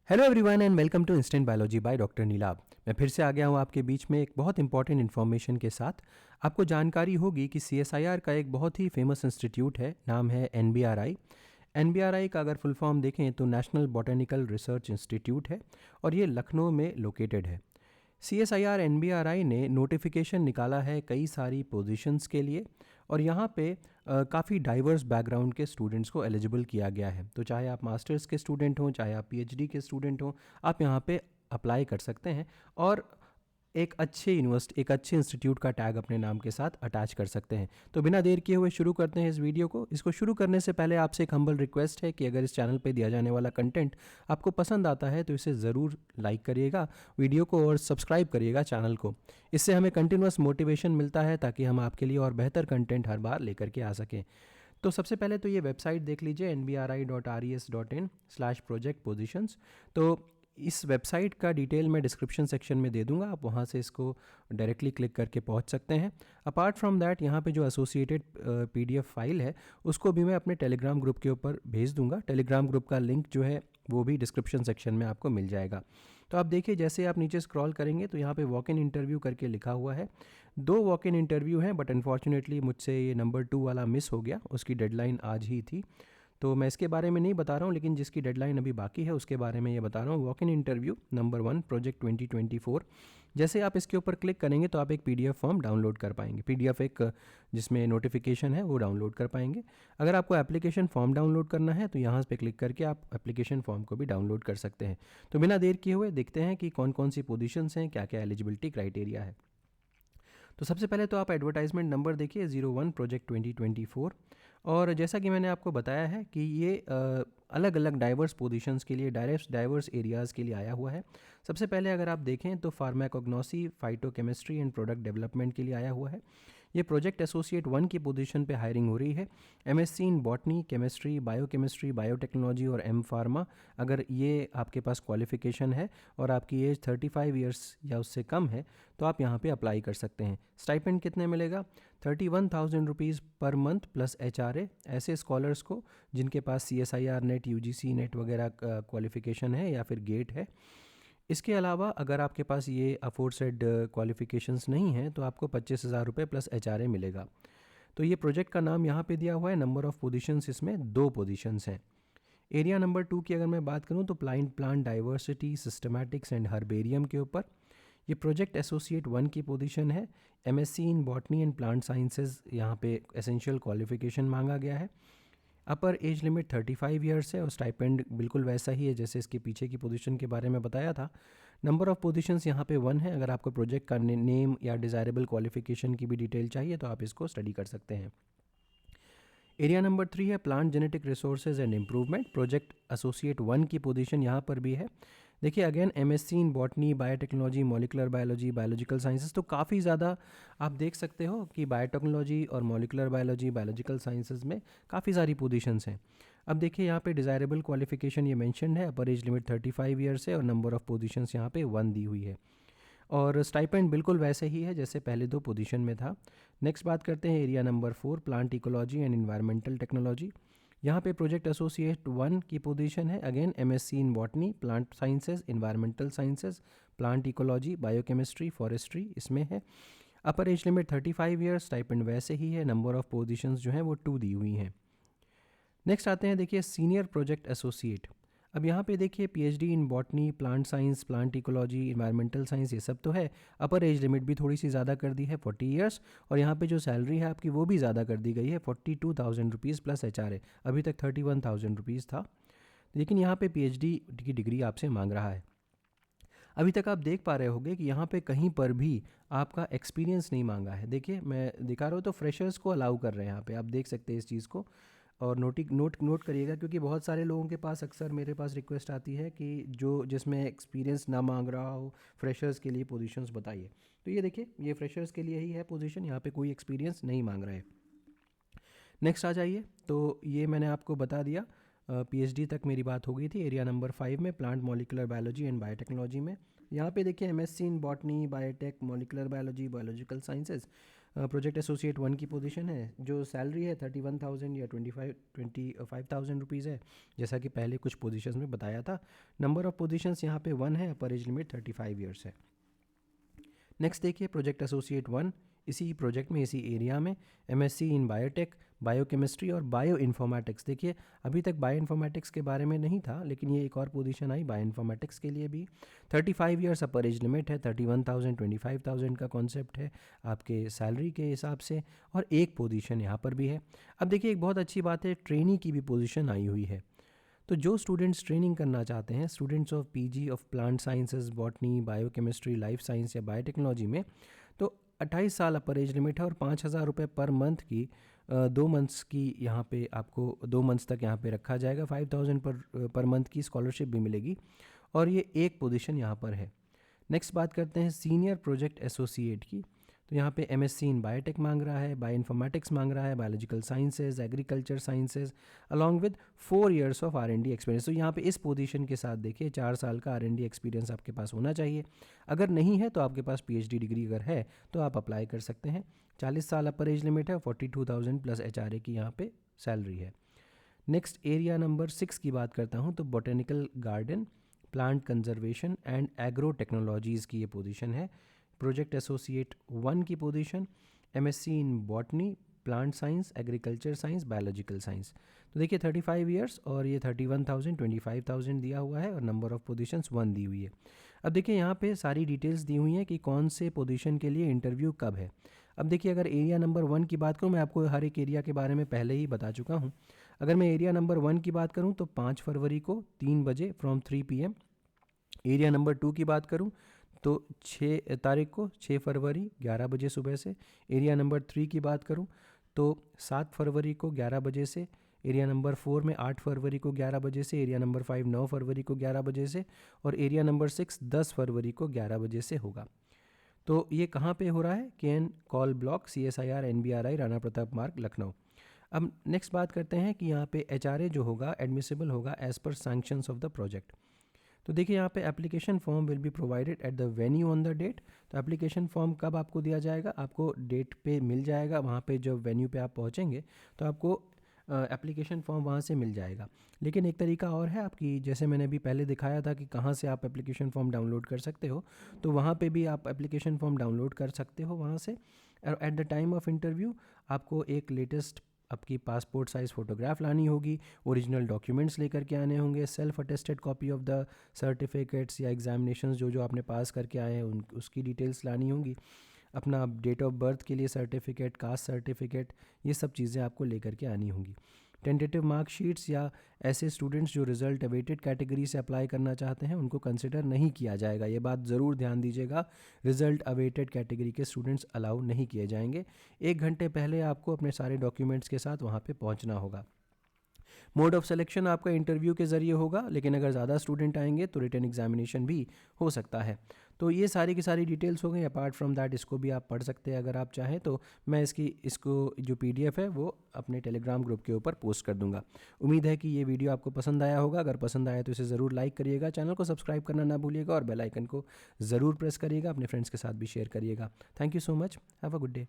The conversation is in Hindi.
Hello everyone and welcome to instant biology by doctor Neelabh. मैं फिर से आ गया हूँ आपके बीच में एक बहुत इंपॉर्टेंट इन्फॉर्मेशन के साथ। आपको जानकारी होगी कि CSIR का एक बहुत ही फेमस इंस्टीट्यूट है, नाम है NBRI। NBRI का अगर फुल फॉर्म देखें तो नेशनल बॉटेनिकल रिसर्च इंस्टीट्यूट है और ये लखनऊ में लोकेटेड है। CSIR NBRI ने नोटिफिकेशन निकाला है कई सारी पोजीशंस के लिए और यहाँ पे काफ़ी डाइवर्स बैकग्राउंड के स्टूडेंट्स को एलिजिबल किया गया है। तो चाहे आप मास्टर्स के स्टूडेंट हों, चाहे आप PhD के स्टूडेंट हों, आप यहाँ पे अप्लाई कर सकते हैं और एक अच्छे इंस्टीट्यूट का टैग अपने नाम के साथ अटैच कर सकते हैं। तो बिना देर किए हुए शुरू करते हैं इस वीडियो को। इसको शुरू करने से पहले आपसे एक हम्बल रिक्वेस्ट है कि अगर इस चैनल पे दिया जाने वाला कंटेंट आपको पसंद आता है तो इसे ज़रूर लाइक करिएगा वीडियो को और सब्सक्राइब करिएगा चैनल को। इससे हमें कंटिन्यूअस मोटिवेशन मिलता है ताकि हम आपके लिए और बेहतर कंटेंट हर बार लेकर के आ सकें। तो सबसे पहले तो ये वेबसाइट देख लीजिए nbri.res.in/project-positions। तो इस वेबसाइट का डिटेल मैं डिस्क्रिप्शन सेक्शन में दे दूंगा, आप वहाँ से इसको डायरेक्टली क्लिक करके पहुँच सकते हैं। अपार्ट फ्रॉम दैट यहाँ पे जो एसोसिएटेड PDF फाइल है उसको भी मैं अपने टेलीग्राम ग्रुप के ऊपर भेज दूंगा। टेलीग्राम ग्रुप का लिंक जो है वो भी डिस्क्रिप्शन सेक्शन में आपको मिल जाएगा। तो आप देखिए, जैसे आप नीचे स्क्रॉल करेंगे तो यहाँ पे वॉक इन इंटरव्यू करके लिखा हुआ है। 2 वॉक इन इंटरव्यू हैं, बट अनफॉर्चुनेटली मुझसे ये नंबर 2 वाला मिस हो गया, उसकी डेडलाइन आज ही थी। तो मैं इसके बारे में नहीं बता रहा हूँ, लेकिन जिसकी डेडलाइन अभी बाकी है उसके बारे में ये बता रहा हूँ। Walk in interview number 1 project 2024। जैसे आप इसके ऊपर क्लिक करेंगे तो आप एक PDF फॉर्म डाउनलोड कर पाएंगे। PDF एक जिसमें नोटिफिकेशन है वो डाउनलोड कर पाएंगे। अगर आपको एप्लीकेशन फॉर्म डाउनलोड करना है तो यहाँ पे क्लिक करके आप एप्लीकेशन फॉर्म को भी डाउनलोड कर सकते हैं। तो बिना देर किए हुए देखते हैं कि कौन कौन सी पोजीशंस हैं, क्या क्या एलिजिबिलिटी क्राइटेरिया है। तो सबसे पहले तो आप एडवर्टाइजमेंट नंबर देखिए 01 प्रोजेक्ट 2024। और जैसा कि मैंने आपको बताया है कि ये अलग अलग डाइवर्स पोजीशंस के लिए डाइवर्स एरियाज़ के लिए आया हुआ है। सबसे पहले अगर आप देखें तो pharmacognosy, phytochemistry and product development के लिए आया हुआ है। ये प्रोजेक्ट एसोसिएट 1 की पोजीशन पे हायरिंग हो रही है। MSc in botany, chemistry, biochemistry, biotechnology और M फार्मा, अगर ये आपके पास क्वालिफिकेशन है और आपकी एज 35 ईयर्स या उससे कम है तो आप यहाँ पे अप्लाई कर सकते हैं। स्टाइपेंड कितने मिलेगा? 31,000 rupees per month plus HRA ऐसे स्कॉलर्स को जिनके पास CSIR नेट, UGC नेट वगैरह क्वालिफिकेशन है या फिर गेट है। इसके अलावा अगर आपके पास ये अफोरसेड क्वालिफिकेशंस नहीं हैं तो आपको 25,000 रुपये प्लस HRA मिलेगा। तो ये प्रोजेक्ट का नाम यहाँ पे दिया हुआ है। नंबर ऑफ़ पोजीशंस इसमें 2 पोजीशंस हैं। एरिया नंबर 2 की अगर मैं बात करूँ तो plant diversity, systematics and herbarium के ऊपर ये प्रोजेक्ट एसोसिएट 1 की पोजीशन है। MSc in botany and plant sciences यहाँ पे एसेंशियल क्वालिफिकेशन मांगा गया है। अपर एज लिमिट 35 ईयर्स है और स्टाइपेंड बिल्कुल वैसा ही है जैसे इसके पीछे की पोजीशन के बारे में बताया था। नंबर ऑफ़ पोजीशंस यहाँ पे 1 है। अगर आपको प्रोजेक्ट का नेम या डिज़ायरेबल क्वालिफिकेशन की भी डिटेल चाहिए तो आप इसको स्टडी कर सकते हैं। एरिया नंबर 3 है plant genetic resources and improvement. Project associate 1 की पोजीशन यहाँ पर भी है। देखिए again MSc in botany, biotechnology, molecular biology, biological sciences, तो काफ़ी ज़्यादा आप देख सकते हो कि बायोटेक्नोलॉजी और मॉलिकुलर बायोलॉजी, बायोलॉजिकल साइंसेज में काफ़ी सारी पोजीशंस हैं। अब देखिए यहाँ पे डिज़ायरेबल क्वालिफिकेशन ये मेंशन है। अपर एज लिमिट 35 ईयर्स है और नंबर ऑफ़ पोजीशंस यहाँ पे 1 दी हुई है और स्टाइपेंड बिल्कुल वैसे ही है जैसे पहले 2 पोजीशन में था। नेक्स्ट बात करते हैं area number 4 plant ecology and environmental technology. यहाँ पे प्रोजेक्ट एसोसिएट 1 की पोजीशन है। Again MSc in botany, plant sciences, environmental sciences, plant ecology, biochemistry, forestry इसमें है। अपर एज लिमिट 35 ईयर्स, स्टाइपेंड वैसे ही है। नंबर ऑफ़ पोजीशंस जो हैं वो 2 दी हुई हैं। नेक्स्ट आते हैं देखिए सीनियर प्रोजेक्ट एसोसिएट। अब यहाँ पे देखिए PhD in botany, plant science, plant ecology, environmental science ये सब तो है। अपर एज लिमिट भी थोड़ी सी ज़्यादा कर दी है 40 ईयर्स और यहाँ पे जो सैलरी है आपकी वो भी ज़्यादा कर दी गई है 42,000 रुपीज़ प्लस HRA। अभी तक 31,000 रुपीज़ था, लेकिन यहाँ पे PhD की डिग्री आपसे मांग रहा है। अभी तक आप देख पा रहे होंगे कि यहाँ पे कहीं पर भी आपका एक्सपीरियंस नहीं मांगा है। देखिए मैं दिखा रहा हूँ तो फ्रेशर्स को अलाउ कर रहे हैं यहाँ पे, आप देख सकते हैं इस चीज़ को। और नोट करिएगा क्योंकि बहुत सारे लोगों के पास अक्सर मेरे पास रिक्वेस्ट आती है कि जो जिसमें एक्सपीरियंस ना मांग रहा हो फ्रेशर्स के लिए पोजीशंस बताइए। तो ये देखिए ये फ्रेशर्स के लिए ही है पोजीशन, यहाँ पे कोई एक्सपीरियंस नहीं मांग रहा है। नेक्स्ट आ जाइए, तो ये मैंने आपको बता दिया। PhD तक मेरी बात हो गई थी। एरिया नंबर 5 में plant molecular biology and biotechnology में यहाँ पे देखिए MSc in botany, biotech, molecular biology, biological sciences. Project associate 1 की पोजीशन है, जो सैलरी है 31,000 या 25,000 रुपीज़ है, जैसा कि पहले कुछ पोजीशंस में बताया था। नंबर ऑफ पोजीशंस यहाँ पे 1 है, अपर एज लिमिट 35 ईयर्स है। नेक्स्ट देखिए प्रोजेक्ट एसोसिएट 1, इसी प्रोजेक्ट में इसी एरिया में एमएससी इन बायोटेक, बायोकेमिस्ट्री और बायो इन्फॉर्मेटिक्स। देखिए अभी तक बायो इन्फॉर्मेटिक्स के बारे में नहीं था, लेकिन ये एक और पोजीशन आई बायो इन्फॉर्मेटिक्स के लिए भी। 35 ईयर्स अपर एज लिमिट है, 31,000 25,000 का कॉन्सेप्ट है आपके सैलरी के हिसाब से, और एक पोजीशन यहाँ पर भी है। अब देखिए एक बहुत अच्छी बात है, ट्रेनी की भी पोजीशन आई हुई है। तो जो स्टूडेंट्स ट्रेनिंग करना चाहते हैं, students of PG of plant sciences, botany, biochemistry, life science या बायोटेक्नोलॉजी में, तो 28 साल अपर एज लिमिट है और 5,000 रुपये पर मंथ की 2 मंथ्स की यहाँ पे आपको 2 मंथ्स तक यहाँ पे रखा जाएगा। 5,000 पर मंथ की स्कॉलरशिप भी मिलेगी, और ये एक पोजीशन यहाँ पर है। नेक्स्ट बात करते हैं सीनियर प्रोजेक्ट एसोसिएट की। तो यहाँ पे एमएससी इन बायोटेक मांग रहा है, बायो इन्फॉर्मेटिक्स मांग रहा है, biological sciences, agriculture sciences, along with 4 years of R&D experience. तो यहाँ पे इस पोजीशन के साथ देखिए 4 साल का R&D एक्सपीरियंस आपके पास होना चाहिए। अगर नहीं है तो आपके पास PhD डिग्री अगर है तो आप अप्लाई कर सकते हैं। 40 साल अपर एज लिमिट है, 42,000 प्लस HRA की यहाँ पे सैलरी है। नेक्स्ट एरिया नंबर 6 की बात करता हूँ, तो botanical garden, plant conservation and agro technologies की ये पोजीशन है। प्रोजेक्ट एसोसिएट 1 की position, MSc in botany, plant science, agriculture science, biological science. तो देखिए 35 ईयर्स और ये 31,000 25,000 दिया हुआ है, और नंबर ऑफ पोजीशंस 1 दी हुई है। अब देखिए यहाँ पे सारी डिटेल्स दी हुई हैं कि कौन से पोजीशन के लिए इंटरव्यू कब है। अब देखिए अगर एरिया नंबर 1 की बात करूँ, मैं आपको हर एक एरिया के बारे में पहले ही बता चुका हूँ। अगर मैं एरिया नंबर 1 की बात करूँ तो 5 फरवरी को 3 बजे फ्रॉम 3 PM। एरिया नंबर 2 की बात करूँ तो 6 तारीख को 6 फरवरी 11 बजे सुबह से। एरिया नंबर 3 की बात करूँ तो 7 फरवरी को 11 बजे से। एरिया नंबर 4 में 8 फरवरी को 11 बजे से। एरिया नंबर 5 9 फरवरी को 11 बजे से। और एरिया नंबर 6 10 फरवरी को 11 बजे से होगा। तो ये कहाँ पे हो रहा है? KN call block, CSIR NBRI, Rana Pratap मार्ग, लखनऊ। अब नेक्स्ट बात करते हैं कि यहाँ पे HRA जो होगा एडमिसिबल होगा as per sanctions of the project. तो देखिए यहाँ पे application form will be provided at the venue on the date. तो एप्लीकेशन फॉर्म कब आपको दिया जाएगा? आपको डेट पे मिल जाएगा, वहाँ पे जब वेन्यू पे आप पहुँचेंगे तो आपको एप्लीकेशन फॉर्म वहाँ से मिल जाएगा। लेकिन एक तरीका और है आपकी, जैसे मैंने अभी पहले दिखाया था कि कहाँ से आप एप्लीकेशन फॉर्म डाउनलोड कर सकते हो, तो वहाँ पे भी आप एप्लीकेशन फॉर्म डाउनलोड कर सकते हो वहाँ से। और at the time of interview आपको एक लेटेस्ट आपकी पासपोर्ट साइज़ फ़ोटोग्राफ लानी होगी, ओरिजिनल डॉक्यूमेंट्स लेकर के आने होंगे, self attested copy of the certificates या एग्जामिनेशंस जो जो आपने पास करके आए हैं उसकी डिटेल्स लानी होंगी, अपना डेट ऑफ बर्थ के लिए सर्टिफिकेट, कास्ट सर्टिफिकेट, ये सब चीज़ें आपको लेकर के आनी होंगी। टेंटेटिव मार्कशीट्स या ऐसे स्टूडेंट्स जो रिज़ल्ट अवेटेड कैटेगरी से अप्लाई करना चाहते हैं उनको कंसिडर नहीं किया जाएगा। ये बात ज़रूर ध्यान दीजिएगा, रिज़ल्ट अवेटेड कैटेगरी के स्टूडेंट्स अलाउ नहीं किए जाएंगे। 1 घंटे पहले आपको अपने सारे डॉक्यूमेंट्स के साथ वहाँ पे पहुँचना होगा। मोड ऑफ सिलेक्शन आपका इंटरव्यू के ज़रिए होगा, लेकिन अगर ज़्यादा स्टूडेंट आएंगे तो रिटन एग्जामिनेशन भी हो सकता है। तो ये सारी की सारी डिटेल्स हो गई। अपार्ट फ्रॉम दैट इसको भी आप पढ़ सकते हैं अगर आप चाहें तो। मैं इसको जो PDF है वो अपने टेलीग्राम ग्रुप के ऊपर पोस्ट कर दूंगा। उम्मीद है कि ये वीडियो आपको पसंद आया होगा। अगर पसंद आया तो इसे ज़रूर लाइक करिएगा, चैनल को सब्सक्राइब करना ना भूलिएगा और बेल आइकन को ज़रूर प्रेस करिएगा, अपने फ्रेंड्स के साथ भी शेयर करिएगा। Thank you so much, have a good day.